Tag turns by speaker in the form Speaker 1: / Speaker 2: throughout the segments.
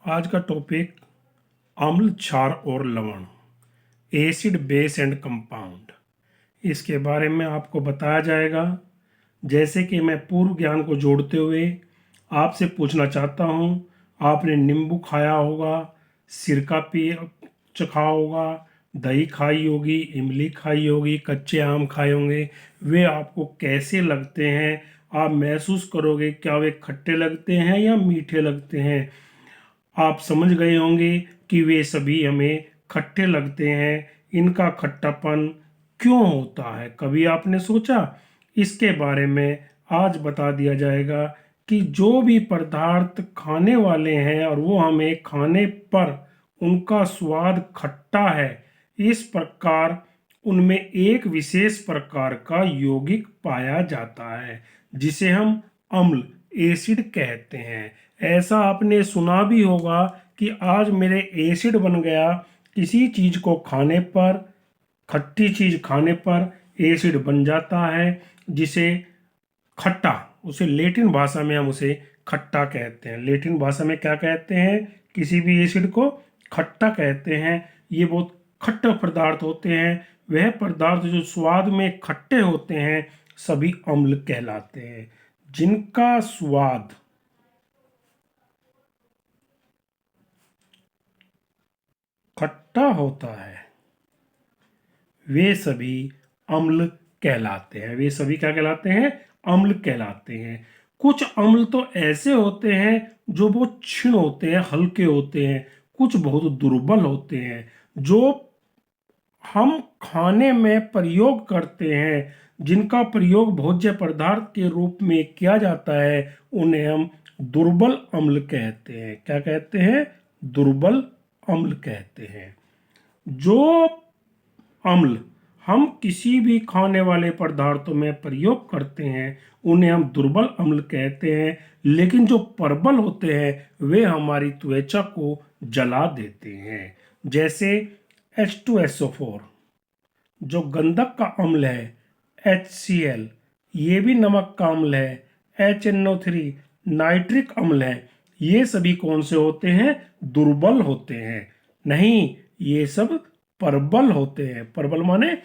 Speaker 1: आज का टॉपिक अम्ल, क्षार और लवण, एसिड, बेस एंड कंपाउंड। इसके बारे में आपको बताया जाएगा। जैसे कि मैं पूर्व ज्ञान को जोड़ते हुए आपसे पूछना चाहता हूँ, आपने नींबू खाया होगा, सिरका पी चखा होगा, दही खाई होगी, इमली खाई होगी, कच्चे आम खाए होंगे। वे आपको कैसे लगते हैं? आप महसूस करोगे क्या वे खट्टे लगते हैं या मीठे लगते हैं। आप समझ गए होंगे कि वे सभी हमें खट्टे लगते हैं। इनका खट्टापन क्यों होता है, कभी आपने सोचा? इसके बारे में आज बता दिया जाएगा कि जो भी पदार्थ खाने वाले हैं और वो हमें खाने पर उनका स्वाद खट्टा है, इस प्रकार उनमें एक विशेष प्रकार का यौगिक पाया जाता है जिसे हम अम्ल, एसिड कहते हैं। ऐसा आपने सुना भी होगा कि आज मेरे एसिड बन गया। किसी चीज को खाने पर, खट्टी चीज खाने पर एसिड बन जाता है, जिसे खट्टा, उसे लेटिन भाषा में हम उसे खट्टा कहते हैं। लेटिन भाषा में क्या कहते हैं? किसी भी एसिड को खट्टा कहते हैं। ये बहुत खट्टे पदार्थ होते हैं। वह पदार्थ जो स्वाद में खट्टे होते हैं सभी अम्ल कहलाते हैं। जिनका स्वाद खट्टा होता है वे सभी अम्ल कहलाते हैं। वे सभी क्या कहलाते हैं? अम्ल कहलाते हैं। कुछ अम्ल तो ऐसे होते हैं जो बहुत क्षीण होते हैं, हल्के होते हैं। कुछ बहुत दुर्बल होते हैं, जो हम खाने में प्रयोग करते हैं, जिनका प्रयोग भोज्य पदार्थ के रूप में किया जाता है, उन्हें हम दुर्बल अम्ल कहते हैं। क्या कहते हैं? दुर्बल अम्ल कहते हैं। जो अम्ल हम किसी भी खाने वाले पदार्थों में प्रयोग करते हैं उन्हें हम दुर्बल अम्ल कहते हैं। लेकिन जो प्रबल होते हैं वे हमारी त्वचा को जला देते हैं। जैसे H2SO4 जो गंधक का अम्ल है, HCl ये भी नमक का अम्ल है, HNO3 नाइट्रिक अम्ल है। ये सभी कौन से होते हैं? दुर्बल होते हैं। नहीं, ये सब प्रबल होते हैं। प्रबल माने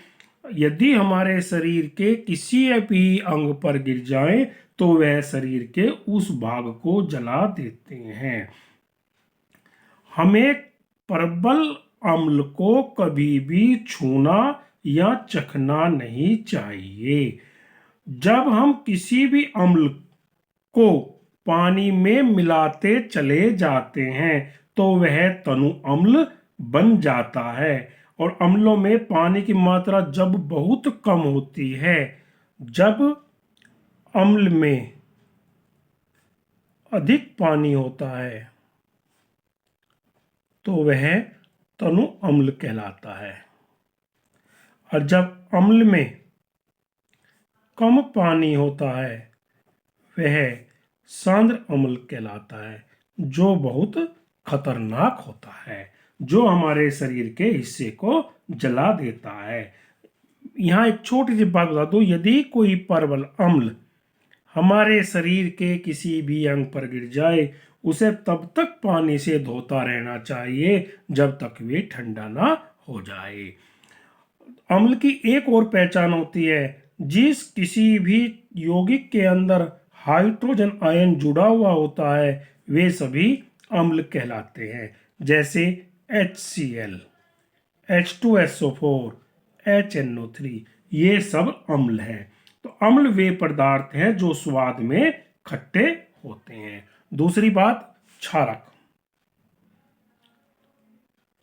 Speaker 1: यदि हमारे शरीर के किसी भी अंग पर गिर जाए तो वह शरीर के उस भाग को जला देते हैं। हमें प्रबल अम्ल को कभी भी छूना या चखना नहीं चाहिए। जब हम किसी भी अम्ल को पानी में मिलाते चले जाते हैं तो वह तनु अम्ल बन जाता है। और अम्लों में पानी की मात्रा जब बहुत कम होती है, जब अम्ल में अधिक पानी होता है तो वह तनु अम्ल कहलाता है। और जब अम्ल में कम पानी होता है वह सांद्र अम्ल कहलाता है, जो बहुत खतरनाक होता है, जो हमारे शरीर के हिस्से को जला देता है। यहाँ एक छोटी सी बात बता दूं, यदि कोई प्रबल अम्ल हमारे शरीर के किसी भी अंग पर गिर जाए उसे तब तक पानी से धोता रहना चाहिए जब तक वे ठंडा ना हो जाए। अम्ल की एक और पहचान होती है, जिस किसी भी यौगिक के अंदर हाइड्रोजन आयन जुड़ा हुआ होता है वे सभी अम्ल कहलाते हैं। जैसे HCl, H2SO4, HNO3 ये सब अम्ल हैं। तो अम्ल वे पदार्थ हैं जो स्वाद में खट्टे होते हैं। दूसरी बात, क्षारक।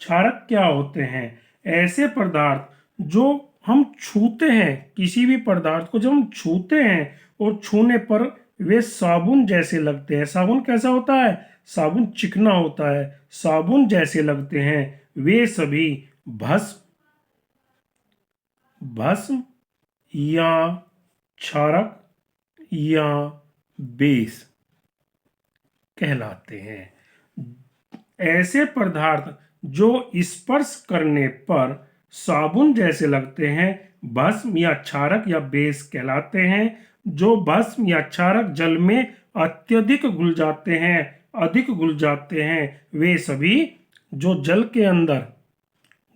Speaker 1: क्षारक क्या होते हैं? ऐसे पदार्थ जो हम छूते हैं, किसी भी पदार्थ को जब हम छूते हैं और छूने पर वे साबुन जैसे लगते हैं। साबुन कैसा होता है? साबुन चिकना होता है, साबुन जैसे लगते हैं। वे सभी भस्म, भस्म या क्षारक या बेस कहलाते हैं। ऐसे पदार्थ जो स्पर्श करने पर साबुन जैसे लगते हैं भस्म या क्षारक या बेस कहलाते हैं। जो भस्म या क्षारक जल में अत्यधिक घुल जाते हैं अधिक घुल जाते हैं वे सभी, जो जल के अंदर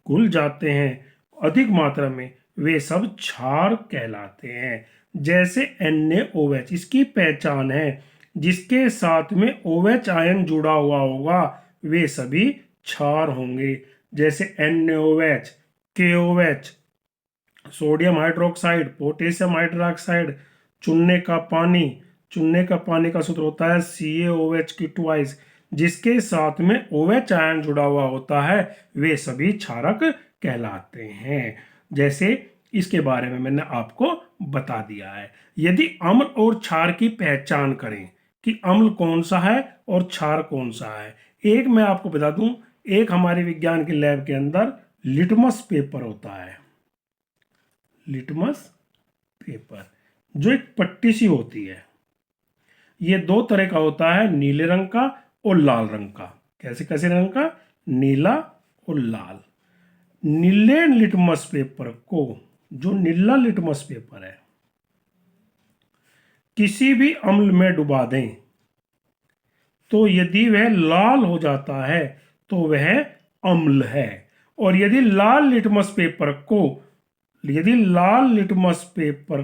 Speaker 1: घुल जाते हैं अधिक मात्रा में, वे सब क्षार कहलाते हैं। जैसे NaOH, इसकी पहचान है जिसके साथ में OH आयन जुड़ा हुआ होगा वे सभी क्षार होंगे। जैसे NaOH, KOH, sodium hydroxide, potassium hydroxide, चूने का पानी। चूने का पानी का सूत्र होता है CaOH की ट्वाइस, जिसके साथ में OH आयन जुड़ा हुआ होता है वे सभी क्षारक कहलाते हैं। जैसे इसके बारे में मैंने आपको बता दिया है। यदि अम्ल और क्षार की पहचान करें कि अम्ल कौन सा है और क्षार कौन सा है, एक मैं आपको बता दूं, एक हमारे विज्ञान के लैब के अंदर लिटमस पेपर होता है। लिटमस पेपर जो एक पट्टी सी होती है, ये दो तरह का होता है, नीले रंग का और लाल रंग का। कैसे कैसे रंग का? नीला और लाल। नीले लिटमस पेपर को, जो नीला लिटमस पेपर है, किसी भी अम्ल में डुबा दें तो यदि वह लाल हो जाता है तो वह अम्ल है। और यदि लाल लिटमस पेपर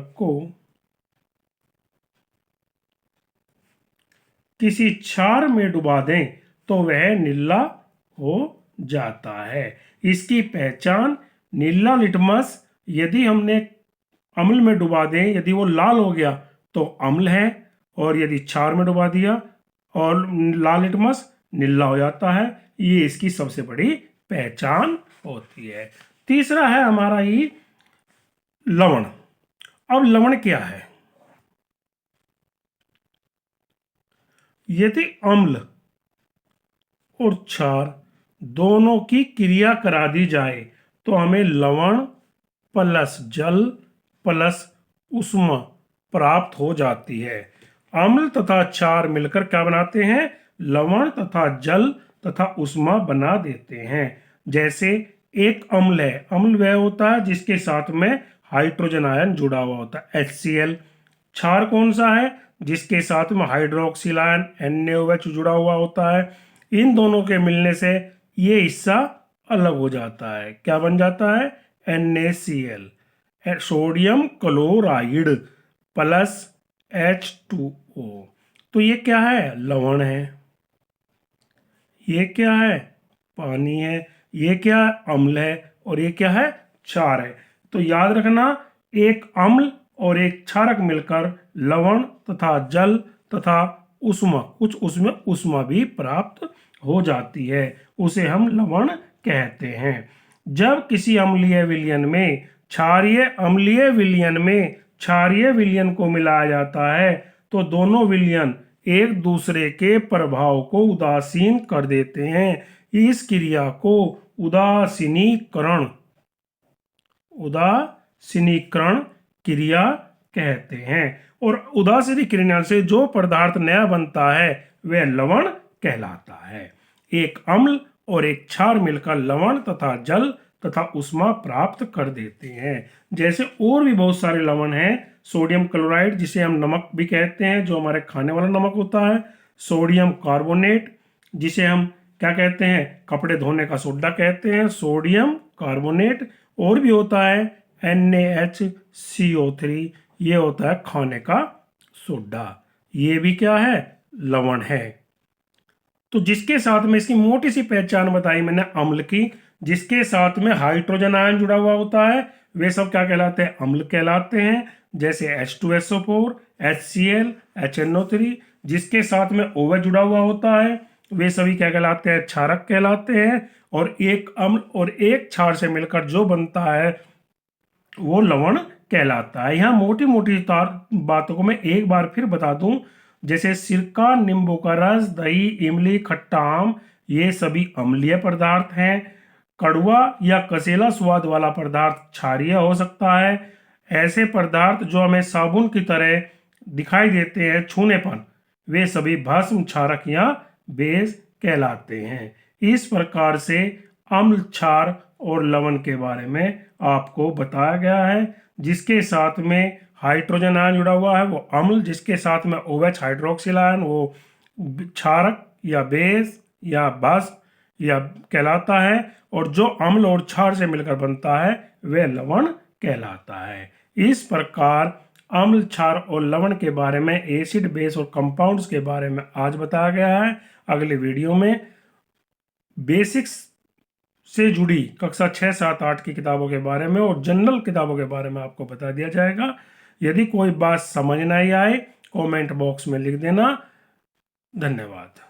Speaker 1: को किसी क्षार में डुबा दें तो वह नीला हो जाता है। इसकी पहचान नीला लिटमस, यदि हमने अम्ल में डुबा दें, यदि वो लाल हो गया तो अम्ल है, और यदि क्षार में डुबा दिया और लाल लिटमस नीला हो जाता है। ये इसकी सबसे बड़ी पहचान होती है। तीसरा है हमारा ये लवण। अब लवण क्या है? यदि अम्ल और क्षार दोनों की क्रिया करा दी जाए तो हमें लवण प्लस जल प्लस उष्मा प्राप्त हो जाती है। अम्ल तथा क्षार मिलकर क्या बनाते हैं? लवण तथा जल तथा उष्मा बना देते हैं। जैसे एक अम्ल है, अम्ल वह होता है जिसके साथ में हाइड्रोजन आयन जुड़ा हुआ होता है, HCl। क्षार कौन सा है? जिसके साथ में हाइड्रोक्सिल आयन NaOH जुड़ा हुआ होता है। इन दोनों के मिलने से ये हिस्सा अलग हो जाता है। क्या बन जाता है? NaCl, sodium chloride plus H2O। तो ये क्या है? लवण है। ये क्या है? पानी है। ये क्या है? अम्ल है। और ये क्या है? क्षार है। तो याद रखना, एक अम्ल और एक क्षारक मिलकर लवण तथा जल तथा उष्मा, कुछ उसमें उष्मा भी प्राप्त हो जाती है, उसे हम लवण कहते हैं। जब किसी अम्लीय विलयन में क्षारीय विलयन को मिलाया जाता है तो दोनों विलयन एक दूसरे के प्रभाव को उदासीन कर देते हैं। इस क्रिया को उदासीनीकरण क्रिया कहते हैं। और उदासीनीकरण से जो पदार्थ नया बनता है वह लवण कहलाता है। एक अम्ल और एक क्षार मिलकर लवण तथा जल तथा उष्मा प्राप्त कर देते हैं। जैसे और भी बहुत सारे लवण हैं। सोडियम क्लोराइड, जिसे हम नमक भी कहते हैं, जो हमारे खाने वाला नमक होता है। सोडियम कार्बोनेट, जिसे हम क्या कहते हैं? कपड़े धोने का सोडा कहते हैं, सोडियम कार्बोनेट। और भी होता है NaHCO3, ये होता है खाने का सोडा। ये भी क्या है? लवण है। तो जिसके साथ में, इसकी मोटी सी पहचान बताई मैंने अम्ल की, जिसके साथ में हाइड्रोजन आयन जुड़ा हुआ होता है वे सब क्या कहलाते हैं? अम्ल कहलाते हैं। जैसे H2SO4, HCl, HNO3। जिसके साथ में OH जुड़ा हुआ होता है वे सभी क्या कहलाते हैं? क्षारक कहलाते हैं। और एक अम्ल और एक क्षार से मिलकर जो बनता है वो लवण कहलाता है। यहाँ मोटी मोटी बातों को मैं एक बार फिर बता दूं। जैसे सिरका, नींबू का रस, दही, इमली, खट्टा आम, ये सभी अम्लीय पदार्थ हैं। कड़वा या कसेला स्वाद वाला पदार्थ क्षारीय हो सकता है। ऐसे पदार्थ जो हमें साबुन की तरह दिखाई देते हैं छूने पर, वे सभी भस्म, क्षारक या बेस कहलाते हैं। इस प्रकार से अम्ल, क्षार और लवण के बारे में आपको बताया गया है। जिसके साथ में हाइड्रोजन आयन जुड़ा हुआ है वो अम्ल, जिसके साथ में OH हाइड्रोक्सिल आयन वो क्षारक या बेस या बस या कहलाता है, और जो अम्ल और क्षार से मिलकर बनता है वह लवण कहलाता है। इस प्रकार अम्ल, क्षार और लवण के बारे में, एसिड, बेस और कंपाउंड्स के बारे में आज बताया गया है। अगले वीडियो में बेसिक्स से जुड़ी कक्षा 6, 7, 8 की किताबों के बारे में और जनरल किताबों के बारे में आपको बता दिया जाएगा। यदि कोई बात समझ नहीं आए कमेंट बॉक्स में लिख देना। धन्यवाद।